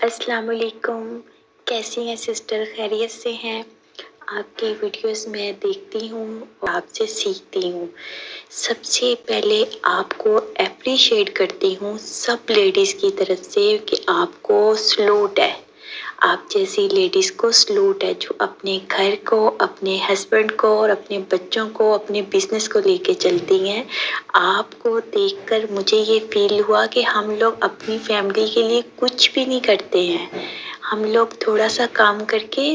अस्सलाम वालेकुम। कैसी हैं सिस्टर, खैरियत से हैं? आपकी वीडियोस मैं देखती हूँ और आपसे सीखती हूँ। सबसे पहले आपको एप्रिशिएट करती हूँ सब लेडीज़ की तरफ से कि आपको सलूट है। आप जैसी लेडीज़ को सलूट है जो अपने घर को, अपने हस्बैंड को और अपने बच्चों को, अपने बिजनेस को लेके चलती हैं। आपको देखकर मुझे ये फील हुआ कि हम लोग अपनी फैमिली के लिए कुछ भी नहीं करते हैं। हम लोग थोड़ा सा काम करके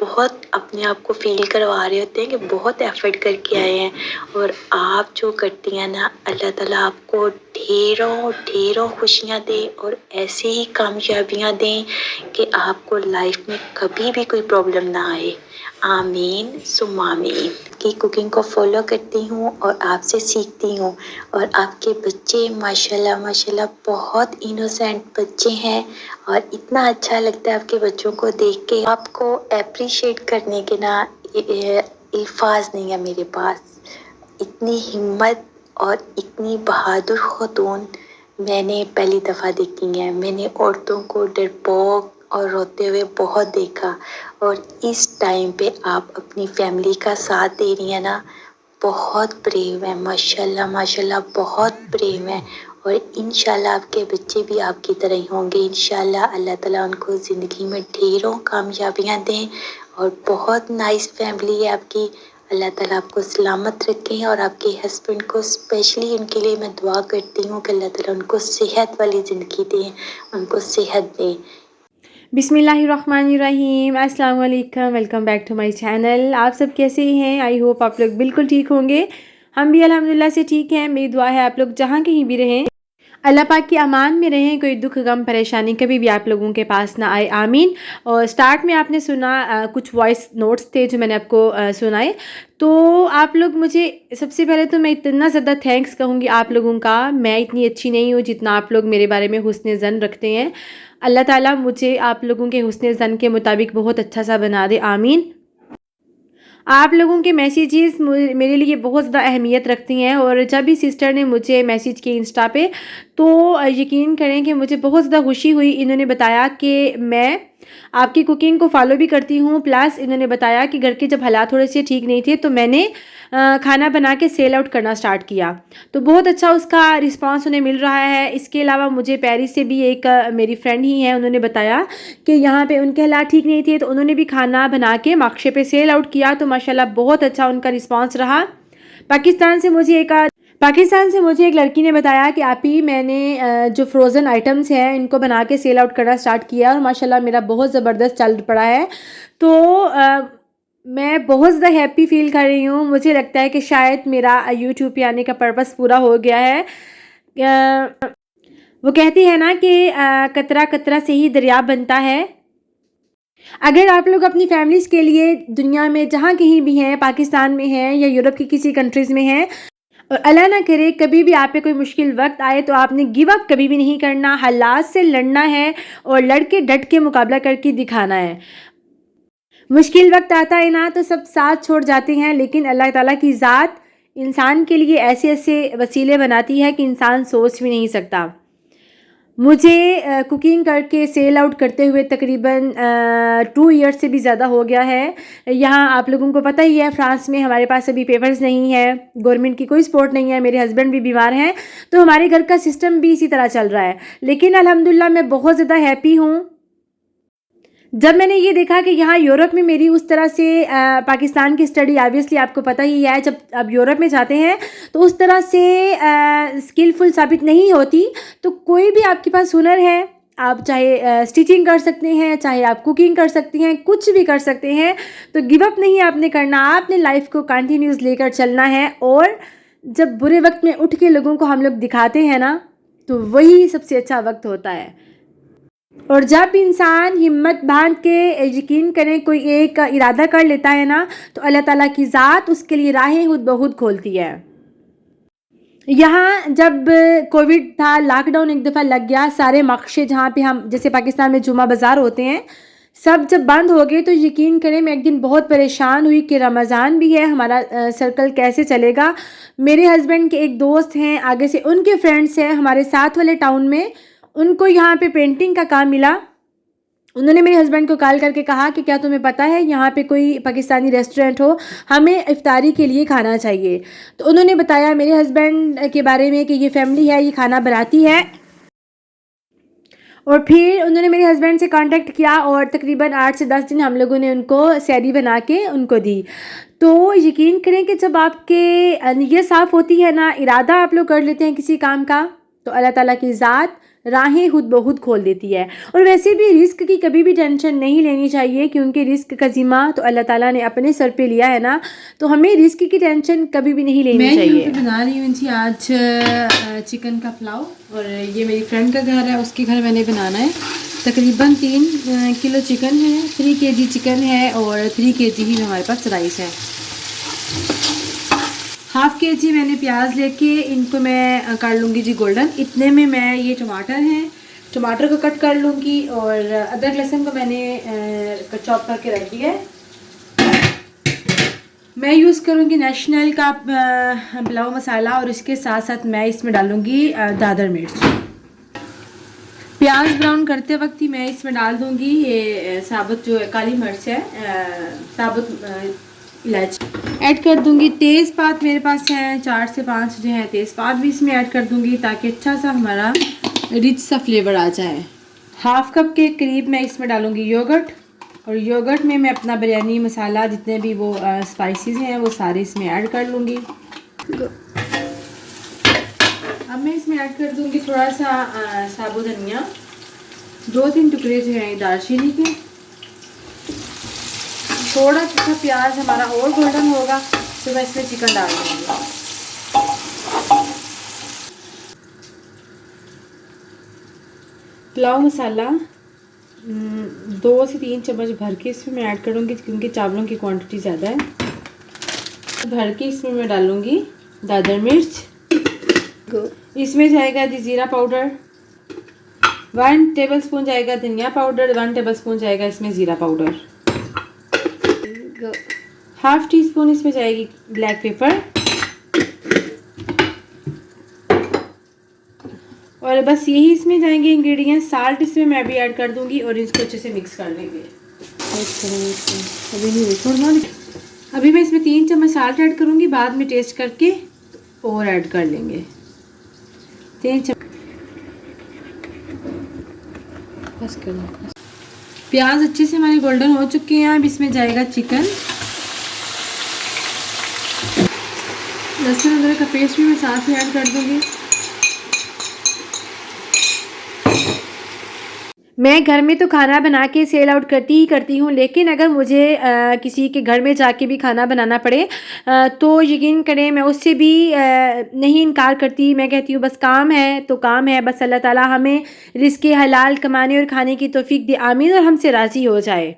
बहुत अपने आप को फील करवा रहे होते हैं कि बहुत एफर्ट करके आए हैं। और आप जो करती हैं ना, अल्लाह ताला आपको ढेरों ढेरों खुशियाँ दे और ऐसे ही कामयाबियाँ दें कि आपको लाइफ में कभी भी कोई प्रॉब्लम ना आए। आमीन सुम्मा आमीन। की कुकिंग को फॉलो करती हूँ और आपसे सीखती हूँ। और आपके बच्चे माशाल्लाह माशाल्लाह बहुत इनोसेंट बच्चे हैं और इतना अच्छा लगता है आपके बच्चों को देख के। आपको एप्रिशिएट करने के ना अल्फाज नहीं है मेरे पास। इतनी हिम्मत और इतनी बहादुर ख़तून मैंने पहली दफ़ा देखी हैं। मैंने औरतों को डरपोक और रोते हुए बहुत देखा और इस टाइम पे आप अपनी फैमिली का साथ दे रही हैं ना, बहुत ब्रेव है माशाल्लाह माशाल्लाह, बहुत ब्रेव है। और इंशाल्लाह आपके बच्चे भी आपकी तरह ही होंगे। इंशाल्लाह अल्लाह ताला उनको ज़िंदगी में ढेरों कामयाबियाँ दें और बहुत नाइस फैमिली है आपकी। अल्लाह ताला आपको सलामत रखें और आपके हस्बैंड को स्पेशली उनके लिए मैं दुआ करती हूँ कि अल्लाह ताला उनको सेहत वाली ज़िंदगी दें, उनको सेहत दें। बिस्मिल्लाहिर्रहमानिर्रहीम, अस्सलाम वालेकुम। Welcome back to my channel. आप सब कैसे हैं? आई होप आप लोग बिल्कुल ठीक होंगे। हम भी अल्हम्दुलिल्लाह से ठीक हैं। मेरी दुआ है आप लोग जहाँ कहीं भी रहें, अल्लाह पाक की अमान में रहें, कोई दुख गम परेशानी कभी भी आप लोगों के पास ना आए, आमीन। और स्टार्ट में आपने सुना कुछ वॉइस नोट्स थे जो मैंने आपको सुनाए। तो आप लोग मुझे, सबसे पहले तो मैं इतना ज़्यादा थैंक्स कहूँगी आप लोगों का। मैं इतनी अच्छी नहीं हूँ जितना आप लोग मेरे बारे में हुस्न ज़न रखते हैं। अल्लाह ताला मुझे आप लोगों के हुस्न ज़न के मुताबिक बहुत अच्छा सा बना दे, आमीन। आप लोगों के मैसेजेस मेरे लिए बहुत ज़्यादा अहमियत रखती हैं। और जब भी सिस्टर ने मुझे मैसेज किए इंस्टा पे, तो यकीन करें कि मुझे बहुत ज़्यादा खुशी हुई। इन्होंने बताया कि मैं आपकी कुकिंग को फॉलो भी करती हूँ, प्लस इन्होंने बताया कि घर के जब हालात थोड़े से ठीक नहीं थे तो मैंने खाना बना के सेल आउट करना स्टार्ट किया। तो बहुत अच्छा उसका रिस्पांस उन्हें मिल रहा है। इसके अलावा मुझे पेरिस से भी एक मेरी फ्रेंड ही है, उन्होंने बताया कि यहाँ पे उनके हालात ठीक नहीं थे तो उन्होंने भी खाना बना के मार्कशे पे सेल आउट किया। तो माशाल्लाह बहुत अच्छा उनका रिस्पांस रहा। पाकिस्तान से मुझे एक लड़की ने बताया कि आप ही, मैंने जो फ्रोज़न आइटम्स हैं इनको बना के सेल आउट करना स्टार्ट किया और माशाल्लाह मेरा बहुत ज़बरदस्त चल पड़ा है। तो मैं बहुत ज़्यादा हैप्पी फ़ील कर रही हूँ। मुझे लगता है कि शायद मेरा यूट्यूब पे आने का पर्पस पूरा हो गया है। वो कहती है ना कि कतरा कतरा से ही दरिया बनता है। अगर आप लोग अपनी फैमिलीज़ के लिए दुनिया में जहाँ कहीं भी हैं, पाकिस्तान में हैं या यूरोप की किसी कंट्रीज़ में हैं, और अल्लाह ना करे कभी भी आप पे कोई मुश्किल वक्त आए, तो आपने गिव अप कभी भी नहीं करना, हालात से लड़ना है और लड़ के डट के मुकाबला करके दिखाना है। मुश्किल वक्त आता है ना तो सब साथ छोड़ जाते हैं, लेकिन अल्लाह ताला की ज़ात इंसान के लिए ऐसे ऐसे वसीले बनाती है कि इंसान सोच भी नहीं सकता। मुझे कुकिंग करके सेल आउट करते हुए तकरीबन 2 ईयर्स से भी ज़्यादा हो गया है। यहाँ आप लोगों को पता ही है, फ्रांस में हमारे पास अभी पेपर्स नहीं है, गवर्नमेंट की कोई सपोर्ट नहीं है, मेरे हस्बैंड भी बीमार हैं, तो हमारे घर का सिस्टम भी इसी तरह चल रहा है। लेकिन अल्हम्दुलिल्लाह मैं बहुत ज़्यादा हैप्पी हूँ जब मैंने ये देखा कि यहाँ यूरोप में मेरी उस तरह से पाकिस्तान की स्टडी ऑब्वियसली आपको पता ही है, जब अब यूरोप में जाते हैं तो उस तरह से स्किलफुल साबित नहीं होती। तो कोई भी आपके पास हुनर है, आप चाहे स्टिचिंग कर सकते हैं, चाहे आप कुकिंग कर सकती हैं, कुछ भी कर सकते हैं। तो गिव अप नहीं आपने करना, आपने लाइफ को कंटिन्यूस लेकर चलना है। और जब बुरे वक्त में उठ के लोगों को हम लोग दिखाते हैं ना, तो वही सबसे अच्छा वक्त होता है। और जब इंसान हिम्मत बांध के, यकीन करें, कोई एक इरादा कर लेता है ना, तो अल्लाह ताला की ज़ात उसके लिए राहें खुद ब खुद खोलती है। यहाँ जब कोविड था, लॉकडाउन एक दफ़ा लग गया, सारे मकशे जहाँ पे हम, जैसे पाकिस्तान में जुमा बाज़ार होते हैं, सब जब बंद हो गए, तो यकीन करें मैं एक दिन बहुत परेशान हुई कि रमज़ान भी है, हमारा सर्कल कैसे चलेगा। मेरे हस्बैंड के एक दोस्त हैं, आगे से उनके फ्रेंड्स हैं हमारे साथ वाले टाउन में, उनको यहाँ पे पेंटिंग का काम मिला। उन्होंने मेरे हस्बैंड को कॉल करके कहा कि क्या तुम्हें पता है यहाँ पे कोई पाकिस्तानी रेस्टोरेंट हो, हमें इफ्तारी के लिए खाना चाहिए। तो उन्होंने बताया मेरे हस्बैंड के बारे में कि ये फैमिली है, ये खाना बनाती है। और फिर उन्होंने मेरे हस्बैंड से कांटेक्ट किया और तकरीबन 8 से 10 दिन हम लोगों ने उनको सैरी बना के उनको दी। तो यकीन करें कि जब आपके नीयत साफ़ होती है ना, इरादा आप लोग कर लेते हैं किसी काम का, तो अल्लाह ताला की ज़ात राहें खुद ब खुद खोल देती है। और वैसे भी रिस्क की कभी भी टेंशन नहीं लेनी चाहिए, क्योंकि रिस्क का ज़िम्मा तो अल्लाह ताला ने अपने सर पे लिया है ना, तो हमें रिस्क की टेंशन कभी भी नहीं लेनी चाहिए। मैं यहाँ पे बना रही हूँ जी आज चिकन का पुलाव, और ये मेरी फ्रेंड का घर है, उसके घर मैंने बनाना है। तकरीबन 3 किलो चिकन है, 3 kg चिकन है और 3 kg ही हमारे पास राइस है। हाफ़ kg मैंने प्याज लेके इनको मैं कर लूँगी जी गोल्डन। इतने में मैं ये टमाटर हैं, टमाटर को कट कर लूँगी, और अदरक लहसुन को मैंने चॉप करके रख दिया है। मैं यूज़ करूँगी नेशनल का पुलाव मसाला, और इसके साथ साथ मैं इसमें डालूँगी दादर मिर्च। प्याज ब्राउन करते वक्त ही मैं इसमें डाल दूँगी ये साबुत जो काली मिर्च है, साबुत इलायची ऐड कर दूंगी। तेज़पात मेरे पास है 4 से 5 जो है, तेज़पात भी इसमें ऐड कर दूंगी ताकि अच्छा सा हमारा रिच सा फ्लेवर आ जाए। हाफ़ कप के करीब मैं इसमें डालूंगी योगर्ट, और योगर्ट में मैं अपना बिरयानी मसाला जितने भी वो स्पाइसेस हैं वो सारे इसमें ऐड कर लूँगी। अब मैं इसमें ऐड कर दूँगी थोड़ा सा साबुत धनिया, 2-3 टुकड़े जो हैं दालचीनी के। थोड़ा सा प्याज हमारा और गोल्डन होगा तो मैं इसमें चिकन डाल दूँगी। पुलाव मसाला 2 से 3 चम्मच भर के इसमें मैं ऐड करूँगी, क्योंकि चावलों की क्वांटिटी ज़्यादा है। भर के इसमें मैं डालूँगी दादर मिर्च, इसमें जाएगा जी ज़ीरा पाउडर, 1 टेबलस्पून जाएगा धनिया पाउडर, 1 टेबलस्पून जाएगा इसमें ज़ीरा पाउडर, हाफ़ टी स्पून इसमें जाएगी ब्लैक पेपर, और बस यही इसमें जाएंगे इंग्रेडिएंट्स। साल्ट इसमें मैं भी ऐड कर दूंगी और इसको अच्छे से मिक्स कर लेंगे। अभी मैं इसमें 3 चम्मच साल्ट ऐड करूंगी, बाद में टेस्ट करके और ऐड कर लेंगे। 3 चम्मच बस कर लो। प्याज अच्छे से हमारे गोल्डन हो चुके हैं। अब इसमें जाएगा चिकन, लहसुन अदरक का पेस्ट भी मैं साथ में ऐड कर दूंगी। मैं घर में तो खाना बना के सेल आउट करती हूँ, लेकिन अगर मुझे किसी के घर में जाके भी खाना बनाना पड़े तो यकीन करें मैं उससे भी नहीं इनकार करती। मैं कहती हूँ बस काम है तो काम है, बस अल्लाह ताला हमें रिज़्क़ हलाल कमाने और खाने की तौफीक दे, आमीन, और हमसे राज़ी हो जाए।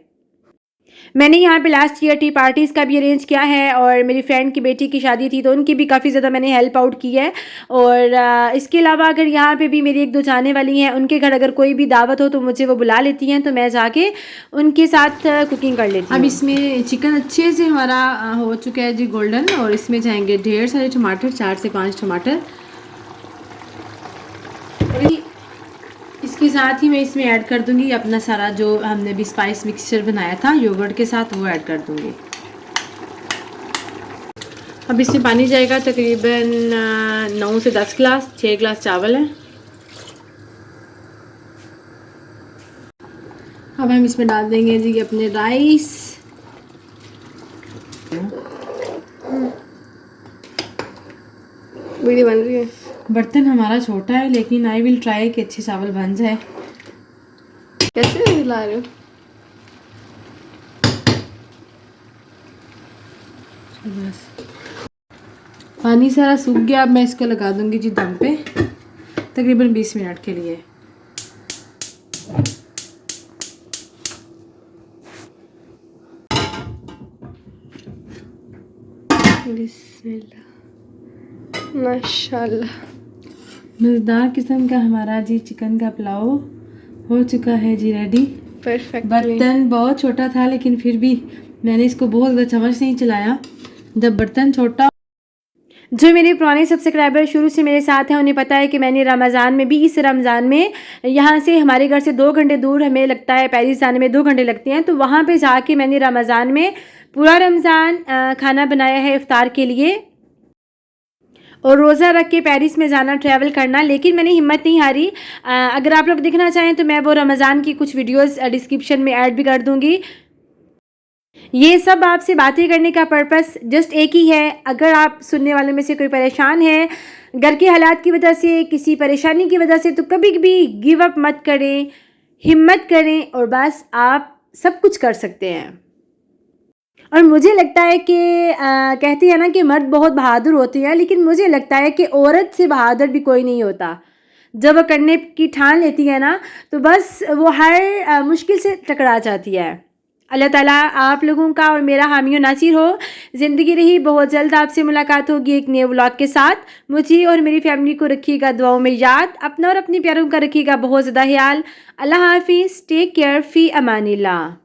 मैंने यहाँ पे लास्ट ईयर टी पार्टीज़ का भी अरेंज किया है, और मेरी फ्रेंड की बेटी की शादी थी तो उनकी भी काफ़ी ज़्यादा मैंने हेल्प आउट की है। और इसके अलावा अगर यहाँ पे भी मेरी 1-2 जाने वाली हैं, उनके घर अगर कोई भी दावत हो तो मुझे वो बुला लेती हैं, तो मैं जाके उनके साथ कुकिंग कर लेती हूँ। अब इसमें चिकन अच्छे से हमारा हो चुका है जी गोल्डन, और इसमें जाएंगे ढेर सारे टमाटर, 4 से 5 टमाटर, और इसके साथ ही मैं इसमें ऐड कर दूंगी अपना सारा जो हमने भी स्पाइस मिक्सचर बनाया था योगर्ट के साथ, वो ऐड कर दूंगी। अब इसमें पानी जाएगा तकरीबन 9 से 10 गिलास, 6 गिलास चावल है। अब हम इसमें डाल देंगे जी अपने राइस। वीडियो बन रही है। बर्तन हमारा छोटा है, लेकिन आई विल ट्राई कि अच्छे चावल बन जाए। कैसे मिला रहे हो? बस पानी सारा सूख गया। अब मैं इसको लगा दूंगी जी दम पे तकरीबन 20 मिनट के लिए। बिस्मिल्लाह, माशाल्लाह, मज़ेदार किस्म का हमारा जी चिकन का पुलाव हो चुका है जी रेडी। परफेक्ट। बर्तन बहुत छोटा था, लेकिन फिर भी मैंने इसको बहुत ज़्यादा चम्मच नहीं चलाया। जब बर्तन छोटा जो मेरे पुराने सब्सक्राइबर शुरू से मेरे साथ हैं उन्हें पता है कि मैंने रमज़ान में भी, इस रमज़ान में यहाँ से हमारे घर से 2 घंटे दूर हमें लगता है, पेरिस जाने में 2 घंटे लगते हैं, तो वहाँ पे जाके मैंने रमज़ान में पूरा रमज़ान खाना बनाया है इफ़्तार के लिए और रोज़ा रख के पेरिस में जाना, ट्रैवल करना, लेकिन मैंने हिम्मत नहीं हारी। अगर आप लोग देखना चाहें तो मैं वो रमज़ान की कुछ वीडियोस डिस्क्रिप्शन में ऐड भी कर दूँगी। ये सब आपसे बातें करने का पर्पस जस्ट एक ही है। अगर आप सुनने वालों में से कोई परेशान है घर के हालात की वजह से, किसी परेशानी की वजह से, तो कभी भी गिव अप मत करें, हिम्मत करें और बस आप सब कुछ कर सकते हैं। और मुझे लगता है कि कहते हैं ना कि मर्द बहुत बहादुर होते हैं, लेकिन मुझे लगता है कि औरत से बहादुर भी कोई नहीं होता। जब वो करने की ठान लेती है ना, तो बस वो हर मुश्किल से टकरा जाती है। अल्लाह ताला आप लोगों का और मेरा हामी और नासिर हो। ज़िंदगी रही, बहुत जल्द आपसे मुलाकात होगी एक नए व्लॉग के साथ। मुझे और मेरी फैमिली को रखिएगा दुआओं में याद, अपना और अपने प्यारों का रखिएगा बहुत ज़्यादा ख्याल। अल्लाह हाफिज़, टेक केयर, फ़ी अमानिल्लाह।